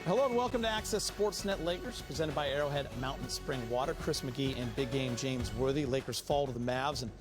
Hello and welcome to Access Sportsnet Lakers, presented by Arrowhead Mountain Spring Water. Chris McGee and big game James Worthy. Lakers fall to the Mavs. And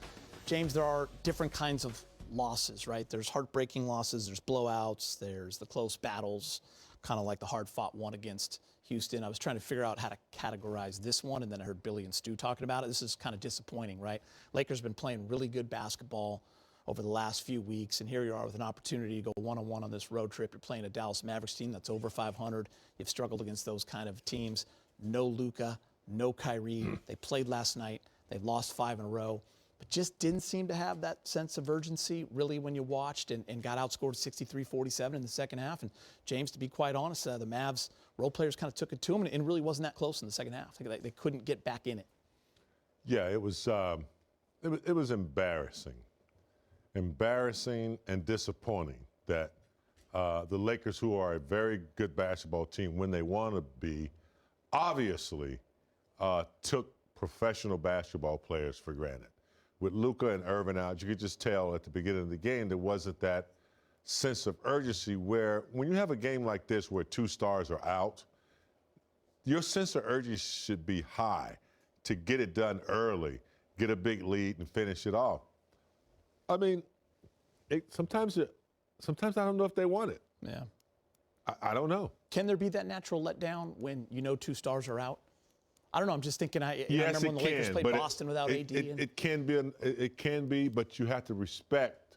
James, there are different kinds of losses, right? There's heartbreaking losses, there's blowouts, there's the close battles, kind of like the hard-fought one against Houston. I was trying to figure out how to categorize this one, and then I heard Billy and Stu talking about it. This is kind of disappointing, right? Lakers have been playing really good basketball over the last few weeks, and here you are with an opportunity to go one-on-one on this road trip. You're playing a Dallas Mavericks team that's over 500. You've struggled against those kind of teams. No Luka, no Kyrie. They played last night. They've lost 5 in a row, but just didn't seem to have that sense of urgency really when you watched, and got outscored 63-47 in the second half. And James, to be quite honest, the Mavs role players kind of took it to them, and it really wasn't that close in the second half. They couldn't get back in it. Yeah, it was embarrassing. Embarrassing and disappointing that the Lakers, who are a very good basketball team when they want to be, obviously took professional basketball players for granted. With Luka and Irvin out, you could just tell at the beginning of the game there wasn't that sense of urgency where when you have a game like this where 2 stars are out, your sense of urgency should be high to get it done early, get a big lead and finish it off. I mean, sometimes I don't know if they want it. Yeah. I don't know. Can there be that natural letdown when you know 2 stars are out? I don't know. I'm just thinking. I Yes, remember when the Lakers played Boston without AD. It can be, but you have to respect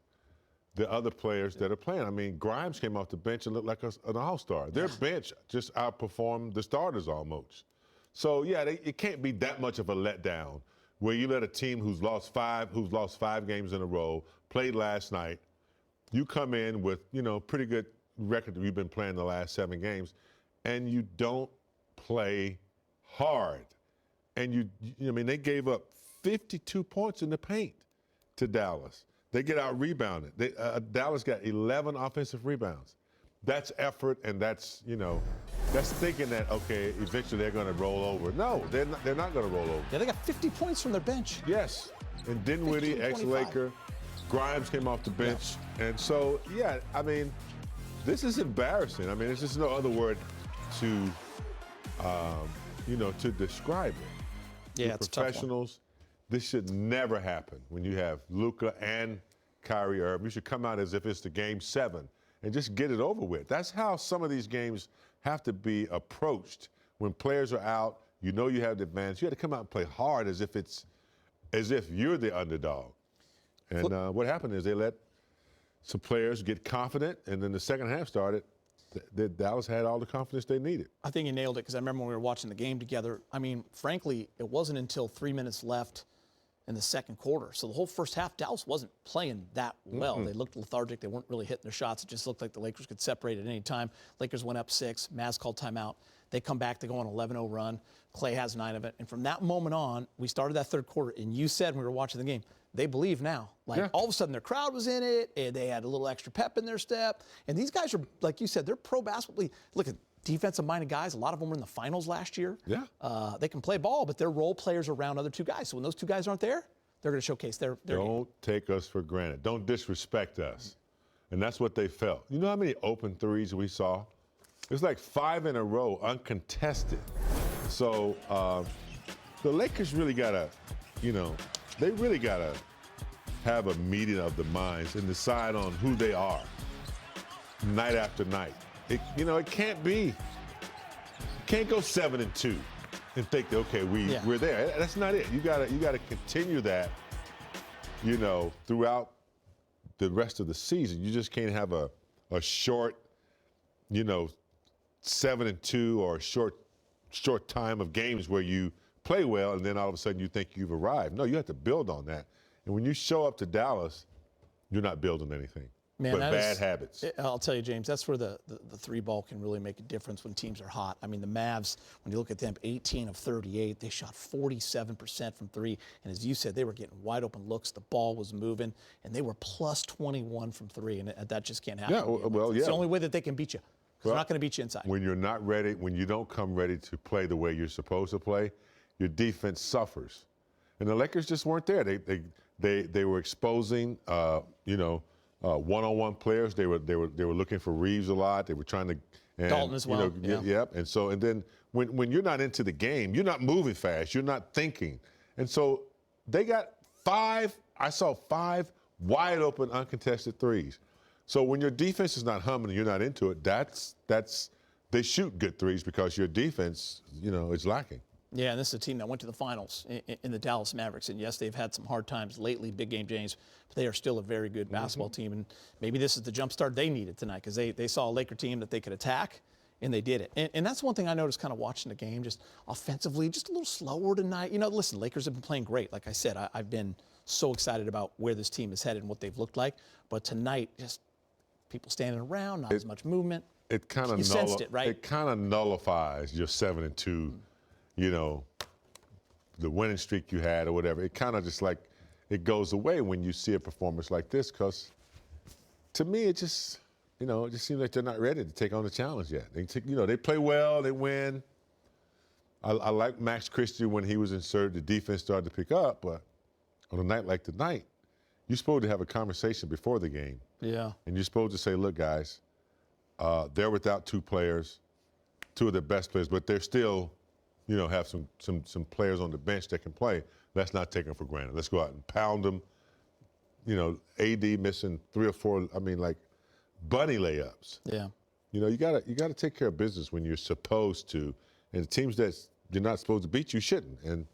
the other players that are playing. I mean, Grimes came off the bench and looked like an all-star. Their bench just outperformed the starters almost. So yeah, it can't be that much of a letdown where you let a team who's lost 5 games in a row, played last night, you come in with, pretty good record that you've been playing the last 7 games, and you don't play hard. And they gave up 52 points in the paint to Dallas. They get out rebounded. Dallas got 11 offensive rebounds. That's effort, and that's thinking that, okay, eventually they're going to roll over. No, they're not going to roll over. Yeah, they got 50 points from their bench. Yes, and Dinwiddie, ex-Laker, Grimes came off the bench. Yeah. And so, yeah, I mean, this is embarrassing. I mean, there's just no other word to describe it. Yeah, it's professionals, this should never happen when you have Luka and Kyrie Irving. You should come out as if it's the game 7. And just get it over with. That's how some of these games have to be approached. When players are out, you have the advantage. You have to come out and play hard as if you're the underdog. And what happened is they let some players get confident, and then the second half started. Dallas had all the confidence they needed. I think you nailed it, because I remember when we were watching the game together. I mean, frankly, it wasn't until 3 minutes left in the second quarter. So the whole first half, Dallas wasn't playing that well. They looked lethargic. They weren't really hitting their shots. It just looked like the Lakers could separate at any time. Lakers went up 6. Mavs called timeout. They come back. They go on an 11-0 run. Clay has 9 of it. And from that moment on, we started that third quarter, and you said when we were watching the game, they believe now. All of a sudden, their crowd was in it, and they had a little extra pep in their step. And these guys are, like you said, they're pro basketball. Look at defensive-minded guys. A lot of them were in the finals last year. Yeah. They can play ball, but they're role players around other 2 guys. So when those 2 guys aren't there, they're going to showcase their Don't take us for granted. Don't disrespect us. And that's what they felt. You know how many open threes we saw? It was like 5 in a row, uncontested. So the Lakers really got to, they really got to have a meeting of the minds and decide on who they are night after night. It can't be. You can't go 7-2. And think that, okay, we're there. That's not it. You gotta continue that, throughout the rest of the season. You just can't have a short, 7-2 or a short time of games where you play well and then all of a sudden you think you've arrived. No, you have to build on that. And when you show up to Dallas, you're not building anything. Man, but bad habits. I'll tell you, James, that's where the 3-ball can really make a difference when teams are hot. I mean, the Mavs, when you look at them, 18 of 38, they shot 47% from 3. And as you said, they were getting wide open looks. The ball was moving, and they were plus 21 from 3. And that just can't happen. Yeah, It's the only way that they can beat you. They're not going to beat you inside. When you're not ready, when you don't come ready to play the way you're supposed to play, your defense suffers. And the Lakers just weren't there. They were exposing, one-on-one players. They were looking for Reeves a lot. They were trying to Dalton as well. Yep. And then when you're not into the game, you're not moving fast. You're not thinking. And so they got 5. I saw 5 wide open uncontested threes. So when your defense is not humming and you're not into it, that's they shoot good threes because your defense, is lacking. Yeah, and this is a team that went to the finals in the Dallas Mavericks. And yes, they've had some hard times lately, big game James, but they are still a very good basketball team. And maybe this is the jump start they needed tonight because they saw a Laker team that they could attack, and they did it. And that's one thing I noticed kind of watching the game, just offensively, just a little slower tonight. Listen, Lakers have been playing great. Like I said, I've been so excited about where this team is headed and what they've looked like. But tonight, just people standing around, not as much movement. It kind of sensed it, right? It kind of nullifies your 7-2. The winning streak you had or whatever. It kind of just like it goes away when you see a performance like this because to me it just seems like they're not ready to take on the challenge yet. They play well, they win. I like Max Christie when he was inserted, the defense started to pick up, but on a night like tonight, you're supposed to have a conversation before the game. Yeah. And you're supposed to say, look guys, they're without 2 players, 2 of their best players, but they're still have some players on the bench that can play. Let's not take them for granted. Let's go out and pound them. AD missing 3 or 4, like bunny layups. Yeah. You gotta take care of business when you're supposed to. And the teams that you're not supposed to beat, you shouldn't. And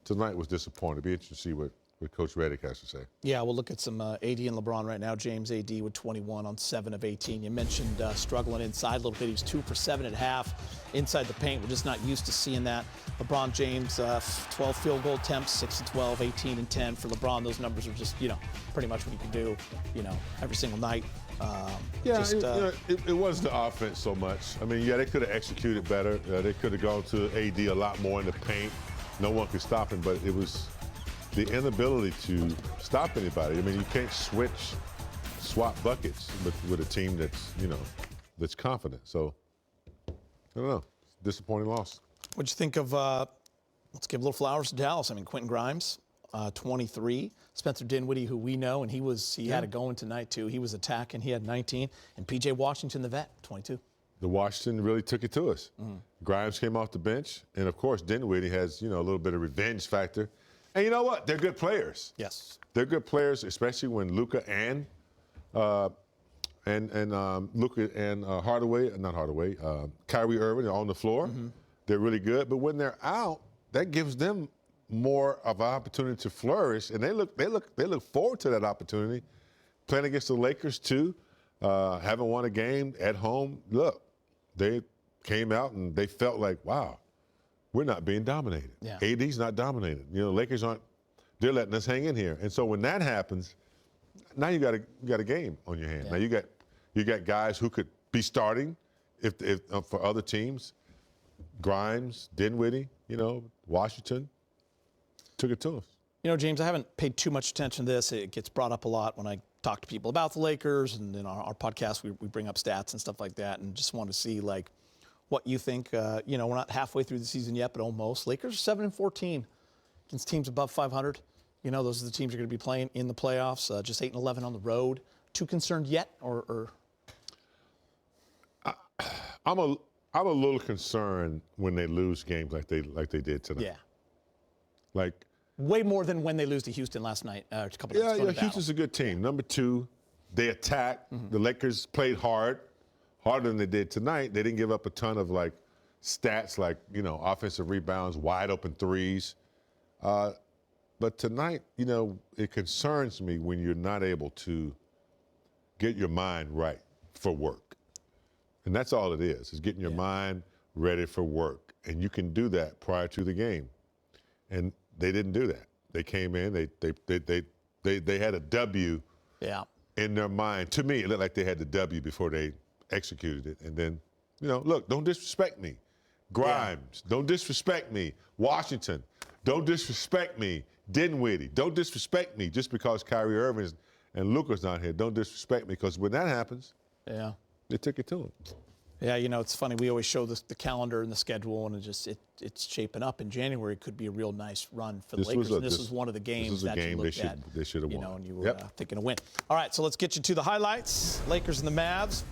tonight was disappointing. It'll be interesting to see what Coach Redick has to say. Yeah, we'll look at some AD and LeBron right now. James AD with 21 on 7 of 18. You mentioned struggling inside a little bit. He was 2 for 7 at half inside the paint. We're just not used to seeing that. LeBron James, 12 field goal attempts, 6 and 12, 18 and 10. For LeBron, those numbers are just, pretty much what he can do, every single night. It wasn't the offense so much. They could have executed better. They could have gone to AD a lot more in the paint. No one could stop him, but it was the inability to stop anybody. You can't swap buckets with a team that's confident. So, I don't know. Disappointing loss. What'd you think of, let's give a little flowers to Dallas. Quentin Grimes, 23. Spencer Dinwiddie, who we know, and he had it going tonight too. He was attacking. He had 19. And P.J. Washington, the vet, 22. The Washington really took it to us. Grimes came off the bench. And, of course, Dinwiddie has, a little bit of revenge factor. And you know what? They're good players. Yes. They're good players, especially when Luka and Kyrie Irving are on the floor. They're really good. But when they're out, that gives them more of an opportunity to flourish. And they look forward to that opportunity. Playing against the Lakers too. Haven't won a game at home. Look, they came out and they felt like, wow, we're not being dominated. Yeah. AD's not dominated. Lakers aren't. They're letting us hang in here. And so when that happens, now you got a game on your hands. Yeah. Now you got guys who could be starting if for other teams. Grimes, Dinwiddie, Washington took it to us. James, I haven't paid too much attention to this. It gets brought up a lot when I talk to people about the Lakers, and in our podcast we bring up stats and stuff like that, and just want to see what you think. We're not halfway through the season yet, but almost. Lakers are 7-14 against teams above 500. Those are the teams you're going to be playing in the playoffs. Just 8-11 on the road. Too concerned yet, or? I'm a little concerned when they lose games like they did tonight. Yeah. Way more than when they lose to Houston last night. A couple of Yeah. Houston's a good team. Number 2, they attack. The Lakers played harder than they did tonight. They didn't give up a ton of stats offensive rebounds, wide open threes. But tonight, it concerns me when you're not able to get your mind right for work. And that's all it is getting your mind ready for work. And you can do that prior to the game. And they didn't do that. They came in, they had a W in their mind. To me, it looked like they had the W before they executed it. And then, look, don't disrespect me. Grimes, don't disrespect me. Washington, don't disrespect me. Dinwiddie, don't disrespect me just because Kyrie Irving and Luka's not here. Don't disrespect me, because when that happens, they took it to him. Yeah, you know, it's funny. We always show the calendar and the schedule, and it's shaping up. In January, it could be a real nice run for the Lakers. And this was one of the games that you looked at. They should have won. You know, and you were thinking a win. All right, so let's get you to the highlights. Lakers and the Mavs.